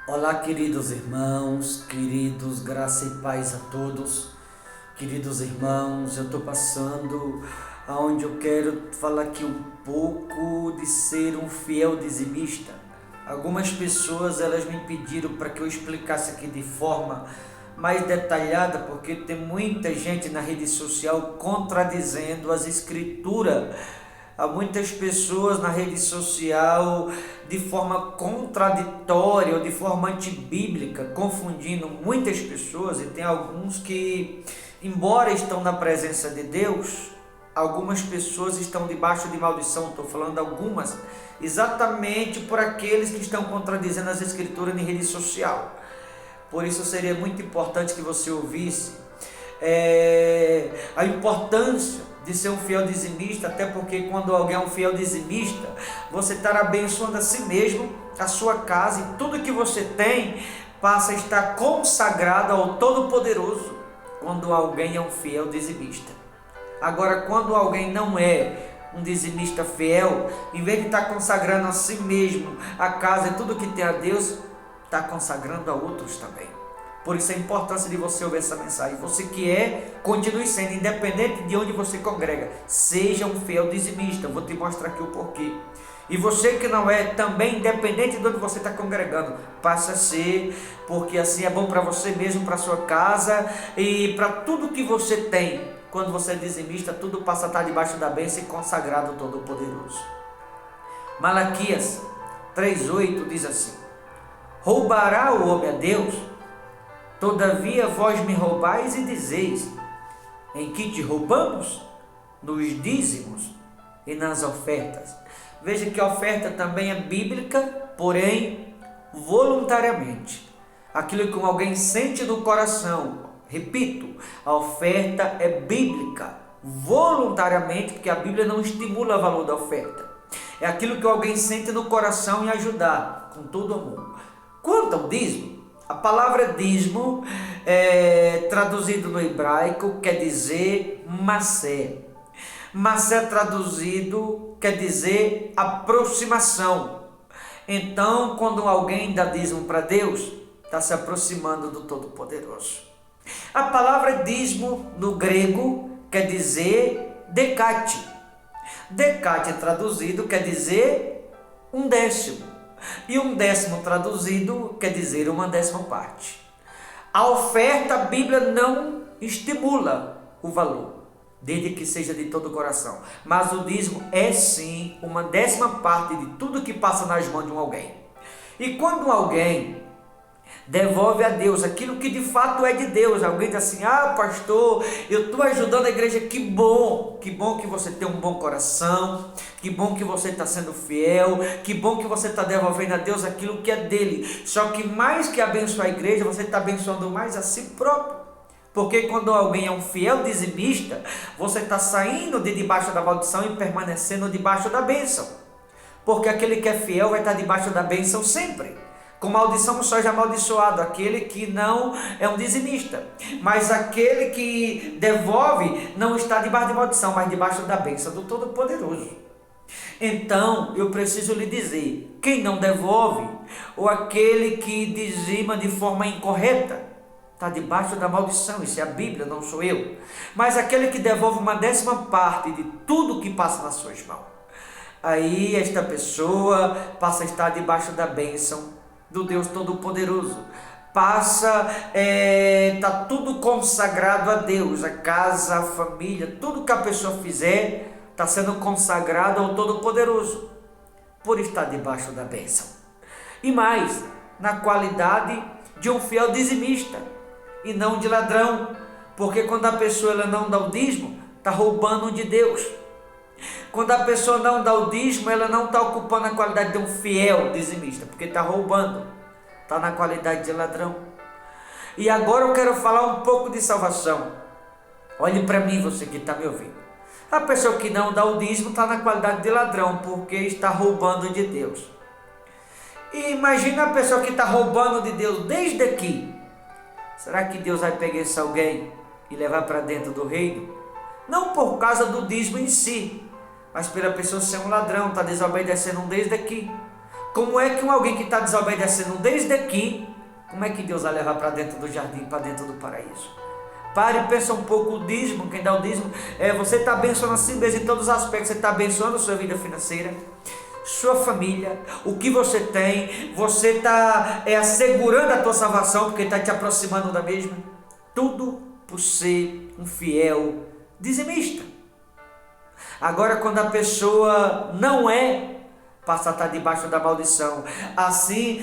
Olá, queridos irmãos, queridos, graça e paz a todos. Queridos irmãos, eu estou passando aonde eu quero falar aqui um pouco de ser um fiel dizimista. Algumas pessoas elas me pediram para que eu explicasse aqui de forma mais detalhada, porque tem muita gente na rede social contradizendo as escrituras. Há muitas pessoas na rede social de forma contraditória ou de forma antibíblica, confundindo muitas pessoas, e tem alguns que, embora estão na presença de Deus, algumas pessoas estão debaixo de maldição. Estou falando algumas, exatamente por aqueles que estão contradizendo as escrituras em rede social. Por isso seria muito importante que você ouvisse a importância de ser um fiel dizimista, até porque quando alguém é um fiel dizimista, você estará abençoando a si mesmo, a sua casa, e tudo que você tem passa a estar consagrado ao Todo-Poderoso quando alguém é um fiel dizimista. Agora, quando alguém não é um dizimista fiel, em vez de estar consagrando a si mesmo, a casa e tudo que tem a Deus, está consagrando a outros também. Por isso a importância de você ouvir essa mensagem. Você que continue sendo, independente de onde você congrega. Seja um fiel dizimista. Eu vou te mostrar aqui o porquê. E você que não é, também, independente de onde você está congregando, passe a ser, porque assim é bom para você mesmo, para sua casa e para tudo que você tem. Quando você é dizimista, tudo passa a estar debaixo da bênção e consagrado ao Todo-Poderoso. Malaquias 3,8 diz assim: roubará o homem a Deus? Todavia vós me roubais e dizeis: em que te roubamos? Nos dízimos e nas ofertas. Veja que a oferta também é bíblica, porém voluntariamente. Aquilo que alguém sente no coração. Repito, a oferta é bíblica, voluntariamente, porque a Bíblia não estimula o valor da oferta. É aquilo que alguém sente no coração e ajudar, com todo amor. Quanto ao dízimo, a palavra dízimo, traduzido no hebraico, quer dizer macé. Macé traduzido quer dizer aproximação. Então, quando alguém dá dízimo para Deus, está se aproximando do Todo-Poderoso. A palavra dízimo no grego quer dizer decate. Decate traduzido quer dizer um décimo. E um décimo traduzido quer dizer uma décima parte. A oferta, a Bíblia não estimula o valor, desde que seja de todo o coração. Mas o dízimo é sim uma décima parte de tudo que passa nas mãos de um alguém. E quando alguém devolve a Deus aquilo que de fato é de Deus, alguém diz assim: ah, pastor, eu estou ajudando a igreja, que bom que você tem um bom coração, que bom que você está sendo fiel, que bom que você está devolvendo a Deus aquilo que é dele. Só que mais que abençoar a igreja, você está abençoando mais a si próprio. Porque quando alguém é um fiel dizimista, você está saindo de debaixo da maldição e permanecendo debaixo da bênção. Porque aquele que é fiel vai estar debaixo da bênção sempre. Com maldição só é amaldiçoado aquele que não é um dizimista. Mas aquele que devolve não está debaixo de maldição, mas debaixo da bênção do Todo-Poderoso. Então, eu preciso lhe dizer, quem não devolve, ou aquele que dizima de forma incorreta, está debaixo da maldição. Isso é a Bíblia, não sou eu. Mas aquele que devolve uma décima parte de tudo que passa nas suas mãos, aí esta pessoa passa a estar debaixo da bênção do Deus Todo-Poderoso. Passa, está tudo consagrado a Deus, a casa, a família, tudo que a pessoa fizer está sendo consagrado ao Todo-Poderoso, por estar debaixo da bênção. E mais, na qualidade de um fiel dizimista, e não de ladrão, porque quando a pessoa ela não dá o dízimo, está roubando de Deus. Quando a pessoa não dá o dízimo, ela não está ocupando a qualidade de um fiel dizimista, porque está roubando, está na qualidade de ladrão. E agora eu quero falar um pouco de salvação. Olhe para mim, você que está me ouvindo. A pessoa que não dá o dízimo está na qualidade de ladrão, porque está roubando de Deus. E imagina a pessoa que está roubando de Deus desde aqui. Será que Deus vai pegar esse alguém e levar para dentro do reino? Não por causa do dízimo em si, mas pela pessoa ser um ladrão, está desobedecendo desde aqui. como é que alguém que está desobedecendo desde aqui, como é que Deus vai levar para dentro do jardim, para dentro do paraíso? Pare e pensa um pouco. O dízimo, quem dá o dízimo, você está abençoando a si mesmo em todos os aspectos. Você está abençoando a sua vida financeira, sua família, o que você tem. Você está assegurando a tua salvação, porque está te aproximando da mesma. Tudo por ser um fiel dizimista. Agora, quando a pessoa não passa a estar debaixo da maldição. Assim,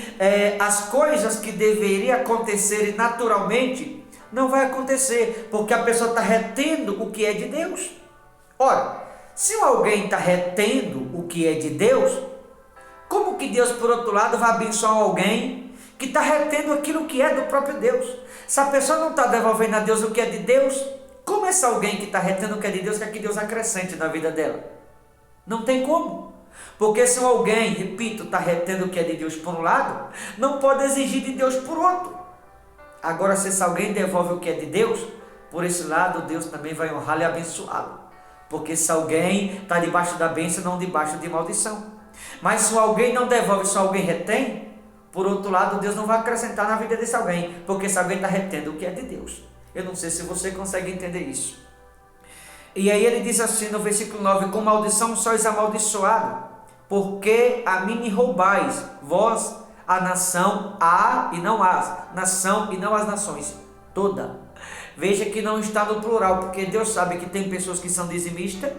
as coisas que deveriam acontecer naturalmente não vai acontecer, porque a pessoa está retendo o que é de Deus. Ora, se alguém está retendo o que é de Deus, como que Deus, por outro lado, vai abençoar alguém que está retendo aquilo que é do próprio Deus? Se a pessoa não está devolvendo a Deus o que é de Deus, como esse alguém que está retendo o que é de Deus, quer que Deus acrescente na vida dela? Não tem como. Porque se alguém, repito, está retendo o que é de Deus por um lado, não pode exigir de Deus por outro. Agora, se alguém devolve o que é de Deus, por esse lado, Deus também vai honrá-lo e abençoá-lo. Porque se alguém está debaixo da bênção, não debaixo de maldição. Mas se alguém não devolve, se alguém retém, por outro lado, Deus não vai acrescentar na vida desse alguém, porque esse alguém está retendo o que é de Deus. Eu não sei se você consegue entender isso. E aí ele diz assim no versículo 9: com maldição sois amaldiçoados, porque a mim me roubais, vós, a nação, a e não as, nação e não as nações, toda. Veja que não está no plural, porque Deus sabe que tem pessoas que são dizimistas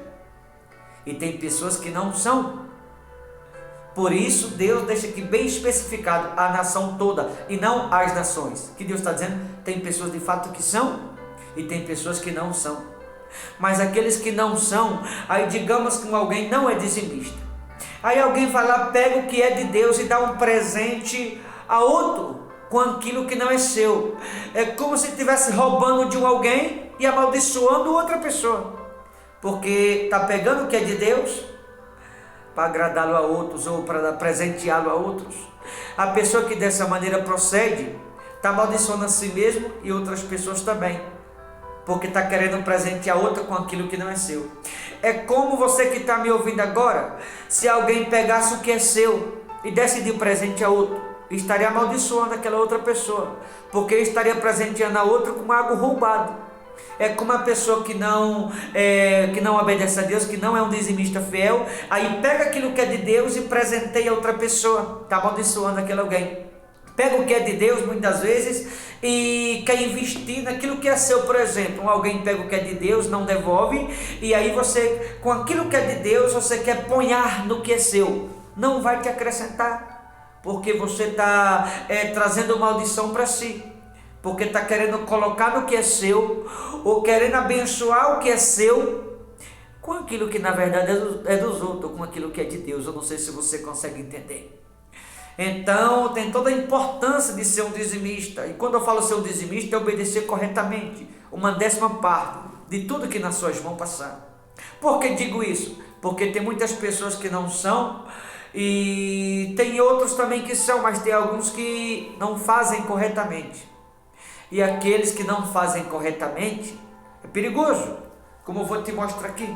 e tem pessoas que não são. Por isso Deus deixa aqui bem especificado a nação toda e não as nações. Que Deus está dizendo, tem pessoas de fato que são e tem pessoas que não são. Mas aqueles que não são, aí digamos que alguém não é dizimista, aí alguém vai lá, pega o que é de Deus e dá um presente a outro com aquilo que não é seu. É como se estivesse roubando de alguém e amaldiçoando outra pessoa, porque está pegando o que é de Deus para agradá-lo a outros ou para presenteá-lo a outros. A pessoa que dessa maneira procede está amaldiçoando a si mesmo e outras pessoas também, porque está querendo presentear outra com aquilo que não é seu. É como você que está me ouvindo agora, se alguém pegasse o que é seu e desse de presente a outro, estaria amaldiçoando aquela outra pessoa, porque estaria presenteando a outra com algo roubado. É como a pessoa que não obedece a Deus, que não é um dizimista fiel, aí pega aquilo que é de Deus e presenteia a outra pessoa, está amaldiçoando aquele alguém. Pega o que é de Deus muitas vezes e quer investir naquilo que é seu. Por exemplo, alguém pega o que é de Deus, não devolve, e aí você, com aquilo que é de Deus, você quer ponhar no que é seu. Não vai te acrescentar, porque você está trazendo maldição para si, porque está querendo colocar no que é seu, ou querendo abençoar o que é seu, com aquilo que na verdade é dos outros, com aquilo que é de Deus. Eu não sei se você consegue entender. Então tem toda a importância de ser um dizimista. E quando eu falo ser um dizimista, é obedecer corretamente 1/10 de tudo que nas suas mãos passar. Por que digo isso? Porque tem muitas pessoas que não são, e tem outros também que são, mas tem alguns que não fazem corretamente. E aqueles que não fazem corretamente, é perigoso, como eu vou te mostrar aqui.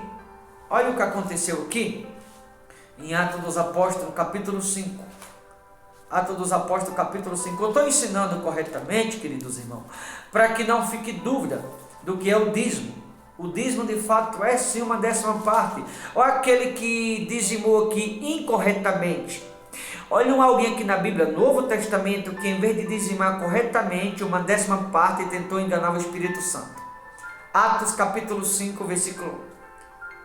Olha o que aconteceu aqui em Atos dos Apóstolos, capítulo 5. Atos dos Apóstolos, capítulo 5. Eu estou ensinando corretamente, queridos irmãos, para que não fique dúvida do que é o dízimo. O dízimo de fato é sim 1/10. Ou aquele que dizimou aqui incorretamente. Olha alguém aqui na Bíblia, Novo Testamento, que em vez de dizimar corretamente 1/10, tentou enganar o Espírito Santo. Atos capítulo 5, versículo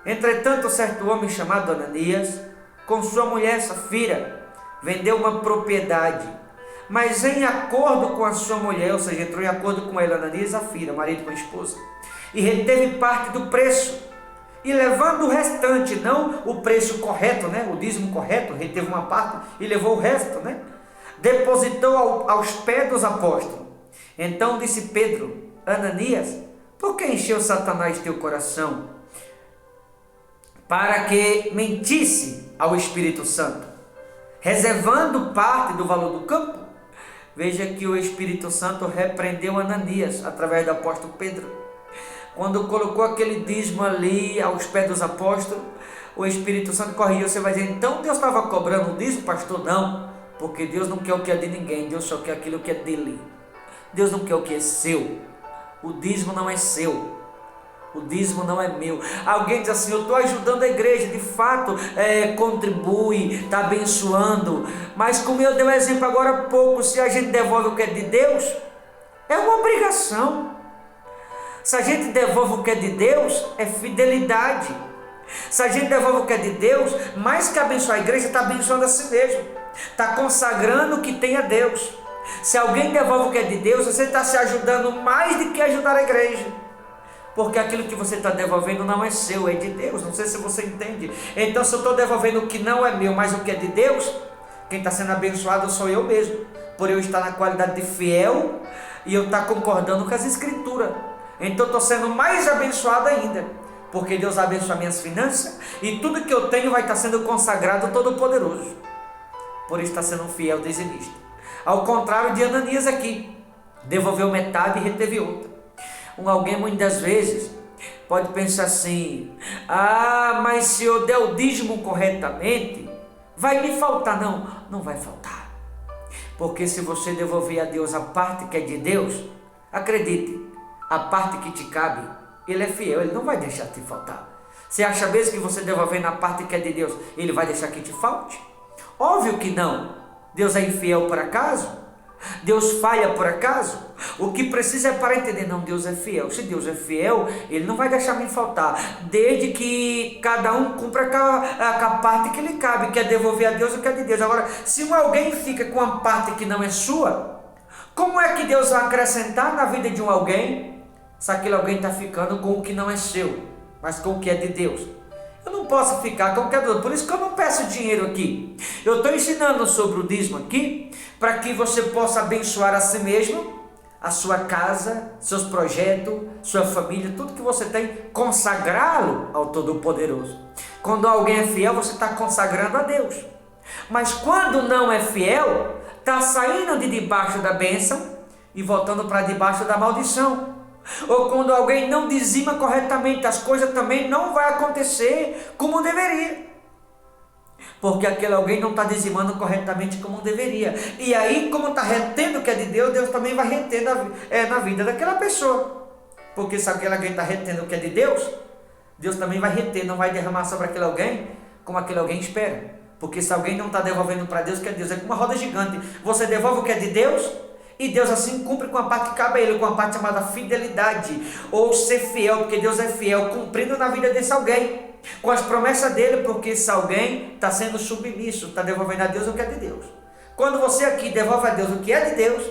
1. Entretanto, certo homem chamado Ananias, com sua mulher Safira, vendeu uma propriedade, mas em acordo com a sua mulher, ou seja, entrou em acordo com ela, Ananias e Safira, marido com a esposa, e reteve parte do preço, e levando o restante, não o preço correto, o dízimo correto, reteve uma parte e levou o resto, depositou aos pés dos apóstolos. Então disse Pedro: Ananias, por que encheu Satanás teu coração para que mentisse ao Espírito Santo, reservando parte do valor do campo? Veja que o Espírito Santo repreendeu Ananias através do apóstolo Pedro. Quando colocou aquele dízimo ali aos pés dos apóstolos, o Espírito Santo corrigiu. Você vai dizer, então Deus estava cobrando o dízimo, pastor? Não. Porque Deus não quer o que é de ninguém, Deus só quer aquilo que é dele. Deus não quer o que é seu. O dízimo não é seu. O dízimo não é meu. Alguém diz assim: eu estou ajudando a igreja, de fato, contribui, está abençoando. Mas como eu dei um exemplo agora há pouco, se a gente devolve o que é de Deus, é uma obrigação. Se a gente devolve o que é de Deus, é fidelidade. Se a gente devolve o que é de Deus, mais que abençoar a igreja, está abençoando a si mesmo. Está consagrando o que tem a Deus. Se alguém devolve o que é de Deus, você está se ajudando mais do que ajudar a igreja. Porque aquilo que você está devolvendo não é seu, é de Deus. Não sei se você entende. Então, se eu estou devolvendo o que não é meu, mas o que é de Deus, quem está sendo abençoado sou eu mesmo. Por eu estar na qualidade de fiel e eu estar concordando com as Escrituras. Então, estou sendo mais abençoado ainda. Porque Deus abençoa minhas finanças e tudo que eu tenho vai estar sendo consagrado ao Todo-Poderoso. Por estar sendo um fiel dizimista. Ao contrário de Ananias aqui. Devolveu metade e reteve outra. Alguém muitas vezes pode pensar assim: mas se eu der o dízimo corretamente, vai me faltar. Não, não vai faltar. Porque se você devolver a Deus a parte que é de Deus, acredite, a parte que te cabe, Ele é fiel, Ele não vai deixar te faltar. Você acha mesmo que você devolvendo a parte que é de Deus, Ele vai deixar que te falte? Óbvio que não. Deus é infiel por acaso? Deus falha por acaso? O que precisa é para entender: não, Deus é fiel. Se Deus é fiel, Ele não vai deixar me faltar, desde que cada um cumpra com a parte que lhe cabe, que é devolver a Deus o que é de Deus. Agora, se alguém fica com uma parte que não é sua, como é que Deus vai acrescentar na vida de alguém, se aquele alguém está ficando com o que não é seu, mas com o que é de Deus? Eu não posso ficar com o que é de Deus. Por isso que eu não peço dinheiro aqui. Eu estou ensinando sobre o dízimo aqui, para que você possa abençoar a si mesmo, a sua casa, seus projetos, sua família, tudo que você tem, consagrá-lo ao Todo-Poderoso. Quando alguém é fiel, você está consagrando a Deus. Mas quando não é fiel, está saindo de debaixo da bênção e voltando para debaixo da maldição. Ou quando alguém não dizima corretamente, as coisas também não vai acontecer como deveria. Porque aquele alguém não está dizimando corretamente como deveria. E aí, como está retendo o que é de Deus, Deus também vai reter na vida daquela pessoa. Porque se aquele alguém está retendo o que é de Deus, Deus também vai reter, não vai derramar sobre aquele alguém como aquele alguém espera. Porque se alguém não está devolvendo para Deus o que é de Deus, é como uma roda gigante. Você devolve o que é de Deus, e Deus assim cumpre com a parte que cabe a Ele, com a parte chamada fidelidade, ou ser fiel, porque Deus é fiel, cumprindo na vida desse alguém, com as promessas dele, porque esse alguém está sendo submisso, está devolvendo a Deus o que é de Deus. Quando você aqui devolve a Deus o que é de Deus,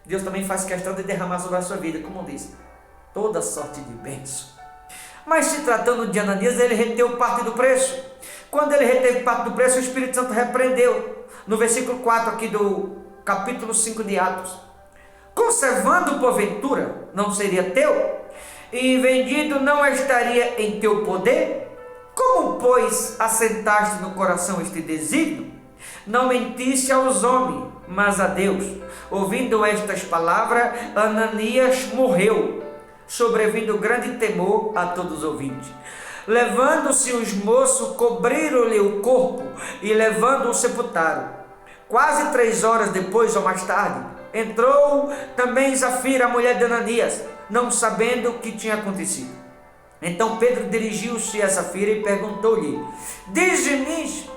Deus também faz questão de derramar sobre a sua vida, como disse, toda sorte de bênção. Mas se tratando de Ananias, ele reteu parte do preço. Quando ele reteve parte do preço, o Espírito Santo repreendeu, no versículo 4 aqui do capítulo 5 de Atos: conservando porventura não seria teu, e vendido não estaria em teu poder? Como, pois, assentaste no coração este desígnio? Não mentiste aos homens, mas a Deus. Ouvindo estas palavras, Ananias morreu, sobrevindo grande temor a todos os ouvintes. Levando-se os moços, cobriram-lhe o corpo e levando-o sepultaram. Quase 3 horas depois ou mais tarde, entrou também Zafira, a mulher de Ananias, não sabendo o que tinha acontecido. Então Pedro dirigiu-se a Zafira e perguntou-lhe: dize-me,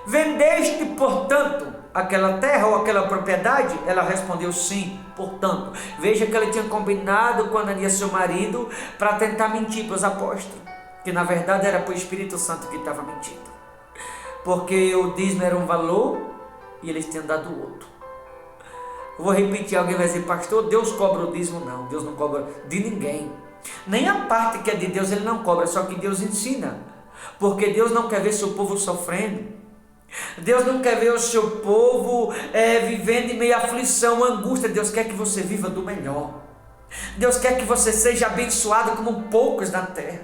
vendeste, portanto, aquela terra ou aquela propriedade? Ela respondeu: sim, portanto. Veja que ela tinha combinado com Ananias, seu marido, para tentar mentir para os apóstolos, que na verdade era para o Espírito Santo que estava mentindo, porque o dízimo era um valor e eles tinham dado outro. Vou repetir: alguém vai dizer: pastor, Deus cobra o dízimo? Não, Deus não cobra de ninguém, nem a parte que é de Deus Ele não cobra, só que Deus ensina, porque Deus não quer ver seu povo sofrendo, Deus não quer ver o seu povo vivendo em meio à aflição, angústia. Deus quer que você viva do melhor, Deus quer que você seja abençoado como poucos na terra.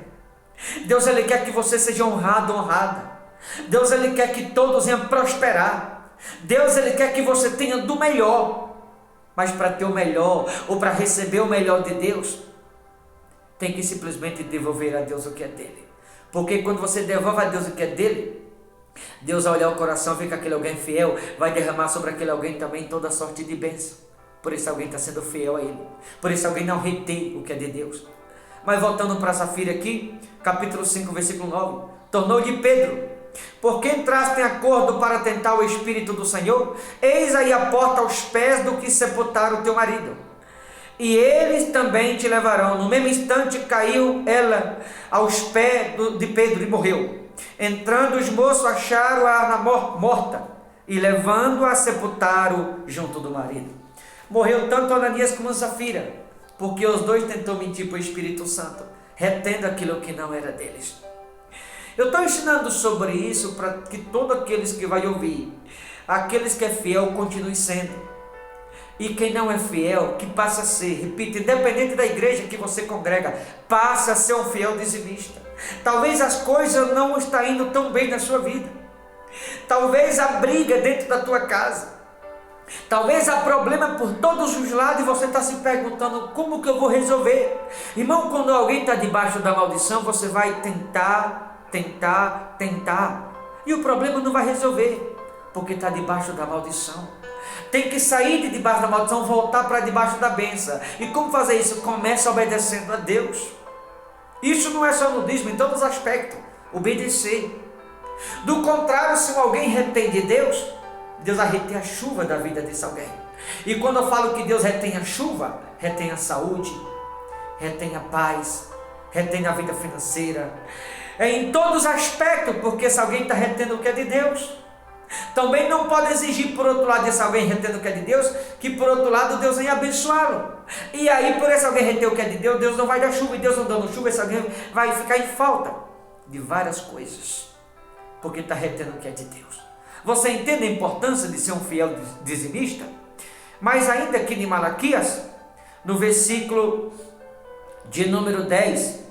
Deus Ele quer que você seja honrado, honrada. Deus Ele quer que todos venham prosperar. Deus Ele quer que você tenha do melhor. Mas para ter o melhor, ou para receber o melhor de Deus, tem que simplesmente devolver a Deus o que é dele. Porque quando você devolve a Deus o que é dele, Deus, ao olhar o coração, vê que aquele alguém fiel, vai derramar sobre aquele alguém também toda sorte de bênção. Por isso alguém está sendo fiel a Ele. Por isso alguém não retém o que é de Deus. Mas voltando para Safira aqui, capítulo 5, versículo 9. Tornou-lhe Pedro: por que entraste em acordo para tentar o Espírito do Senhor? Eis aí a porta aos pés do que sepultaram o teu marido, e eles também te levarão. No mesmo instante caiu ela aos pés de Pedro e morreu. Entrando os moços acharam-a morta, e levando-a sepultaram junto do marido. Morreu tanto Ananias como Safira, porque os dois tentou mentir para o Espírito Santo, retendo aquilo que não era deles. Eu estou ensinando sobre isso para que todos aqueles que vai ouvir, aqueles que é fiel, continue sendo. E quem não é fiel, que passa a ser, repito, independente da igreja que você congrega, passa a ser um fiel dizimista. Talvez as coisas não estão indo tão bem na sua vida. Talvez há briga dentro da tua casa. Talvez há problema por todos os lados e você está se perguntando como que eu vou resolver. Irmão, quando alguém está debaixo da maldição, você vai tentar. E o problema não vai resolver, porque está debaixo da maldição. Tem que sair de debaixo da maldição, voltar para debaixo da bênção. E como fazer isso? Começa obedecendo a Deus. Isso não é só no dízimo, em todos os aspectos. Obedecer. Do contrário, se alguém retém de Deus, Deus vai reter a chuva da vida desse alguém. E quando eu falo que Deus retém a chuva, retém a saúde, retém a paz, retém a vida financeira. É em todos os aspectos, porque se alguém está retendo o que é de Deus, também não pode exigir por outro lado, se alguém retendo o que é de Deus, que por outro lado Deus venha abençoá-lo. E aí por esse alguém reter o que é de Deus, Deus não vai dar chuva, e Deus não dando chuva, esse alguém vai ficar em falta de várias coisas, porque está retendo o que é de Deus. Você entende a importância de ser um fiel dizimista? Mas ainda aqui em Malaquias, no versículo de número 10,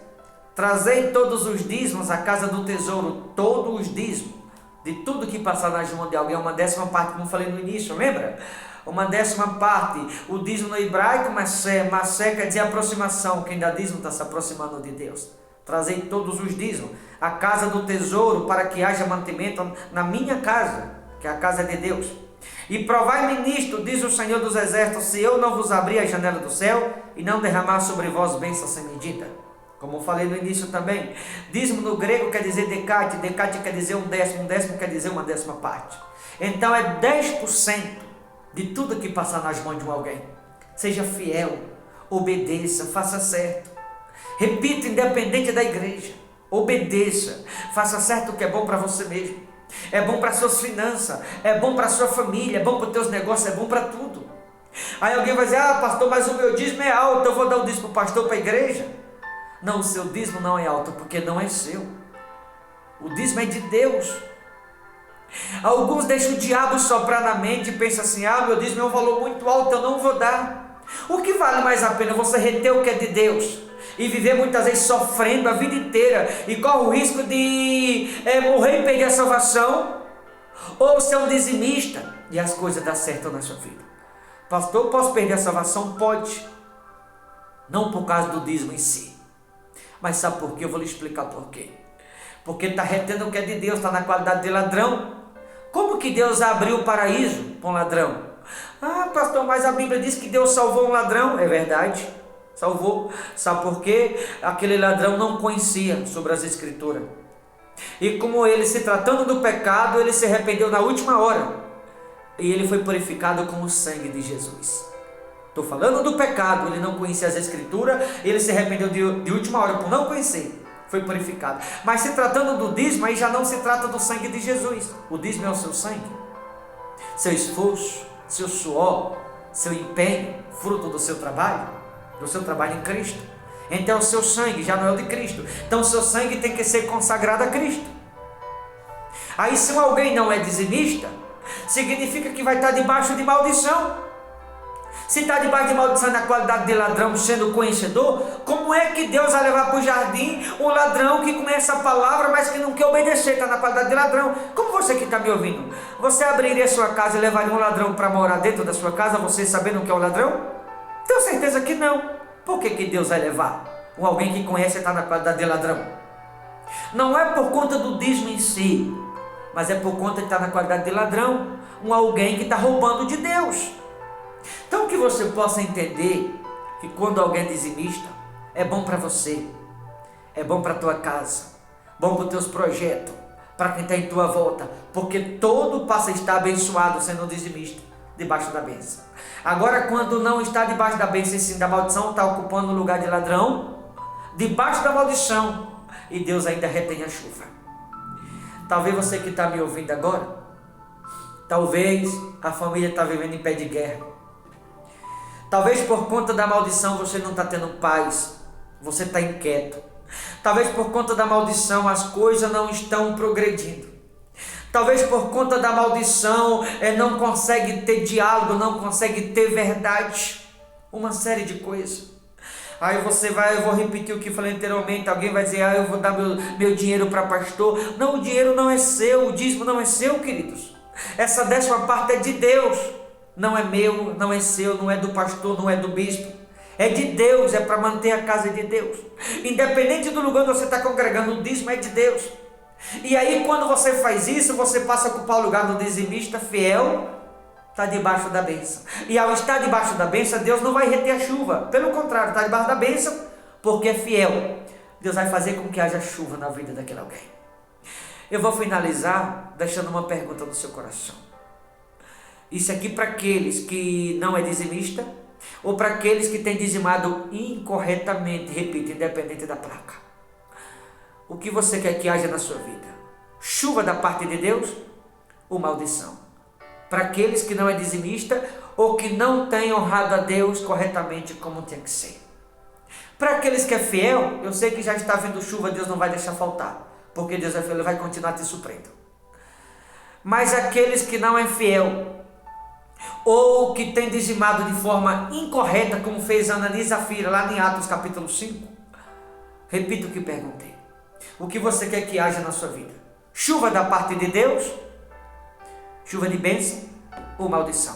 trazei todos os dízimos à casa do tesouro, todos os dízimos, de tudo que passar nas mãos de alguém, uma 10ª parte, como eu falei no início, lembra? Uma 10ª parte, o dízimo no hebraico, Masé quer dizer aproximação, quem dá dízimo está se aproximando de Deus. Trazei todos os dízimos à casa do tesouro, para que haja mantimento na minha casa, que é a casa de Deus. E provai-me nisto, diz o Senhor dos Exércitos, se eu não vos abrir a janela do céu, e não derramar sobre vós bênçãos sem medida. Como eu falei no início também, dízimo no grego quer dizer decate quer dizer um décimo quer dizer uma 10ª parte. Então é 10% de tudo que passar nas mãos de alguém. Seja fiel, obedeça, faça certo. Repito, independente da igreja, obedeça, faça certo o que é bom para você mesmo. É bom para suas finanças, é bom para sua família, é bom para os teus negócios, é bom para tudo. Aí alguém vai dizer, pastor, mas o meu dízimo é alto, eu vou dar o dízimo para o pastor, para a igreja. Não, o seu dízimo não é alto, porque não é seu. O dízimo é de Deus. Alguns deixam o diabo soprar na mente e pensam assim, meu dízimo é um valor muito alto, eu não vou dar. O que vale mais a pena? Você reter o que é de Deus e viver muitas vezes sofrendo a vida inteira e corre o risco de morrer e perder a salvação, ou ser um dizimista e as coisas dar certo na sua vida. Pastor, posso perder a salvação? Pode. Não por causa do dízimo em si. Mas sabe por quê? Eu vou lhe explicar por quê. Porque está retendo o que é de Deus, está na qualidade de ladrão. Como que Deus abriu o paraíso para um ladrão? Pastor, mas a Bíblia diz que Deus salvou um ladrão. É verdade, salvou. Sabe por quê? Aquele ladrão não conhecia sobre as Escrituras. E como ele, se tratando do pecado, ele se arrependeu na última hora. E ele foi purificado com o sangue de Jesus. Estou falando do pecado, ele não conhecia as Escrituras, ele se arrependeu de última hora por não conhecer, foi purificado. Mas se tratando do dízimo, aí já não se trata do sangue de Jesus. O dízimo é o seu sangue, seu esforço, seu suor, seu empenho, fruto do seu trabalho em Cristo. Então o seu sangue já não é o de Cristo, então o seu sangue tem que ser consagrado a Cristo. Aí se alguém não é dizimista, significa que vai estar debaixo de maldição. Se está debaixo de maldição na qualidade de ladrão, sendo conhecedor, como é que Deus vai levar para o jardim um ladrão que conhece a palavra, mas que não quer obedecer, está na qualidade de ladrão? Como você que está me ouvindo, você abriria sua casa e levaria um ladrão para morar dentro da sua casa, você sabendo que é um ladrão? Tenho certeza que não. Por que Deus vai levar alguém que conhece e está na qualidade de ladrão? Não é por conta do dízimo em si, mas é por conta de estar na qualidade de ladrão, alguém que está roubando de Deus. Então que você possa entender que quando alguém é dizimista, é bom para você, é bom para a tua casa, bom para os teus projetos, para quem está em tua volta, porque todo passa a estar abençoado sendo um dizimista, debaixo da bênção. Agora, quando não está debaixo da bênção e sim da maldição, está ocupando o lugar de ladrão, debaixo da maldição, e Deus ainda retém a chuva. Talvez você que está me ouvindo agora, talvez a família está vivendo em pé de guerra, talvez por conta da maldição você não está tendo paz, você está inquieto. Talvez por conta da maldição as coisas não estão progredindo. Talvez por conta da maldição não consegue ter diálogo, não consegue ter verdade. Uma série de coisas. Aí eu vou repetir o que falei anteriormente. Alguém vai dizer, eu vou dar meu dinheiro para pastor. Não, o dinheiro não é seu, o dízimo não é seu, queridos. Essa 10ª parte é de Deus. Não é meu, não é seu, não é do pastor, não é do bispo. É de Deus, é para manter a casa de Deus. Independente do lugar onde você está congregando, o dízimo é de Deus. E aí quando você faz isso, você passa a ocupar o lugar do dizimista fiel, está debaixo da bênção. E ao estar debaixo da bênção, Deus não vai reter a chuva. Pelo contrário, está debaixo da bênção, porque é fiel. Deus vai fazer com que haja chuva na vida daquele alguém. Eu vou finalizar deixando uma pergunta no seu coração. Isso aqui para aqueles que não é dizimista, ou para aqueles que têm dizimado incorretamente, repito, independente da placa. O que você quer que haja na sua vida? Chuva da parte de Deus ou maldição? Para aqueles que não é dizimista ou que não têm honrado a Deus corretamente como tem que ser. Para aqueles que é fiel, eu sei que já está vendo chuva, Deus não vai deixar faltar, porque Deus é fiel, Ele vai continuar te suprindo. Mas aqueles que não é fiel, ou que tem dizimado de forma incorreta, como fez Ananias e Safira lá em Atos capítulo 5, repito o que perguntei. O que você quer que haja na sua vida? Chuva da parte de Deus, chuva de bênção ou maldição?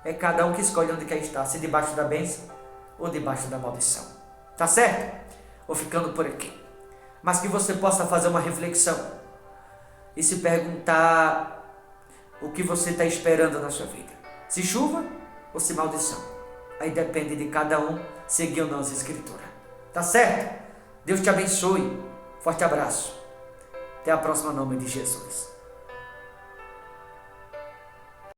É cada um que escolhe onde quer estar, se debaixo da bênção ou debaixo da maldição. Tá certo? Vou ficando por aqui. Mas que você possa fazer uma reflexão e se perguntar o que você está esperando na sua vida. Se chuva ou se maldição. Aí depende de cada um seguir ou não as escrituras. Tá certo? Deus te abençoe. Forte abraço. Até a próxima, em nome de Jesus.